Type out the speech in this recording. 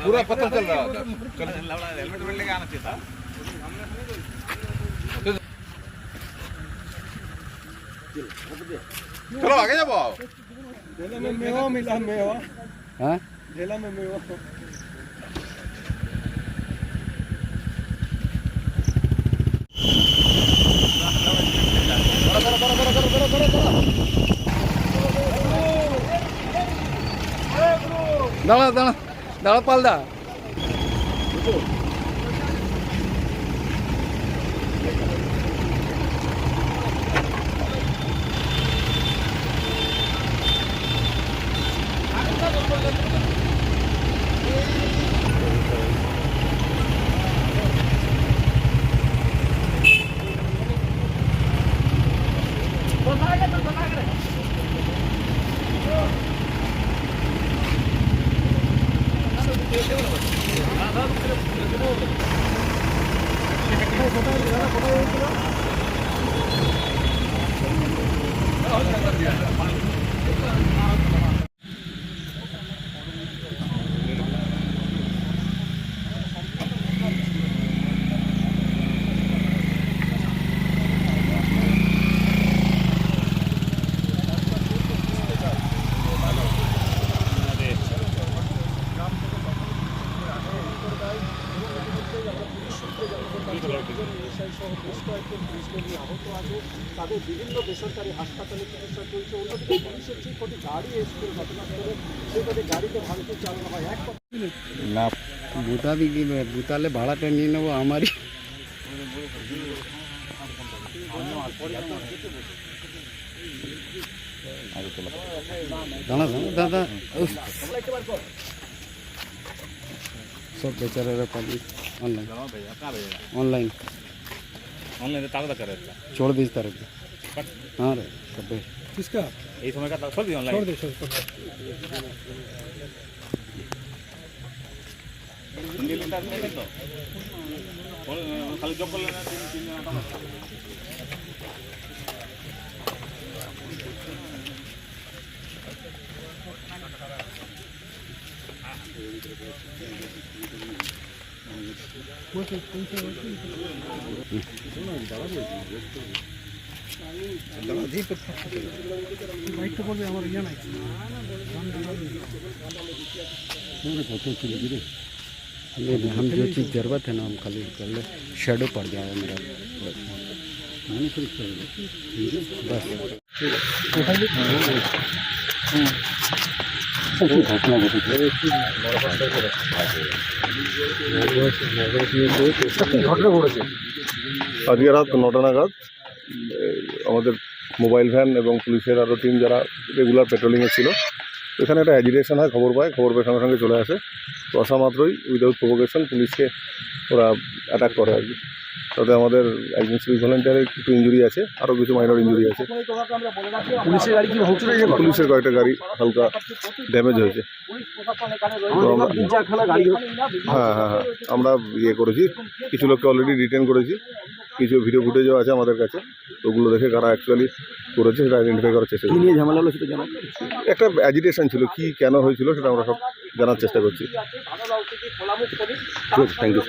पूरा पता चल रहा था। चलो आगे जाओ। जेला में मेवा मिला, मेवा। हाँ जेला में मेवा। दाड़ा दाड़ा दाड़ा पाल दा তাদের বিভিন্ন বেসরকারি হাসপাতালে চিকিৎসা চলছে। অন্যদিকে পুলিশের ঠিক ওটি গাড়ি এসে ঘটনাস্থলে সেখানে গাড়িতে ভাঙচুর চালানো হয়। এক না বুতা দিকে বুতালে ভাড়াটা নিয়ে নেবো আমারই। দাঁড়া দাদা सब बेचारा पब्लिक ऑनलाइन ऑनलाइन ऑनलाइन ताकत करे छोड़ दीजिए तारे हाँ रे सब किसका यही समय का छोड़ दी ऑनलाइन छोड़ दे खाली जॉब कर लेना 3 বাইকটা পড়বে আমার ইয়া নাই हम जो चीज़ ज़रूरत है ना हम खाली कर ले शेडो पड़ जाएगा मेरा बस घटना ঘটেছে আজকে রাত 9টা নাগাদ আমাদের মোবাইল ভ্যান এবং পুলিশের আরও টিম যারা রেগুলার পেট্রোলিংয়ে ছিল এখানে একটা অ্যাজিটেশন হয়, খবর পায় সঙ্গে সঙ্গে চলে আসে। তো আসা মাত্রই উইদাউট প্রভোকেশন পুলিশকে ওরা অ্যাটাক করে আর কি। তাতে আমাদের একজন সিভিক ভলেন্টিয়ারের একটু ইঞ্জুরি আছে, আরও কিছু মাইনর ইঞ্জুরি আছে। পুলিশের গাড়ি কি ভাঙচুর হয়েছে? পুলিশের কয়েকটা গাড়ি হালকা ড্যামেজ হয়েছে। হ্যাঁ হ্যাঁ হ্যাঁ আমরা করেছি, কিছু লোককে অলরেডি ডিটেন করেছি, কিছু ভিডিও ফুটেজও আছে আমাদের কাছে। ওগুলো দেখে কারা অ্যাকচুয়ালি করেছে সেটা আইডেন্টিফাই করার চেষ্টা করছি। নিয়ে ঝামেলা হলো সেটা জানা একটা অ্যাজিটেশন ছিল, কি কেন হয়েছিল সেটা আমরা সব জানার চেষ্টা করছি। Thank you.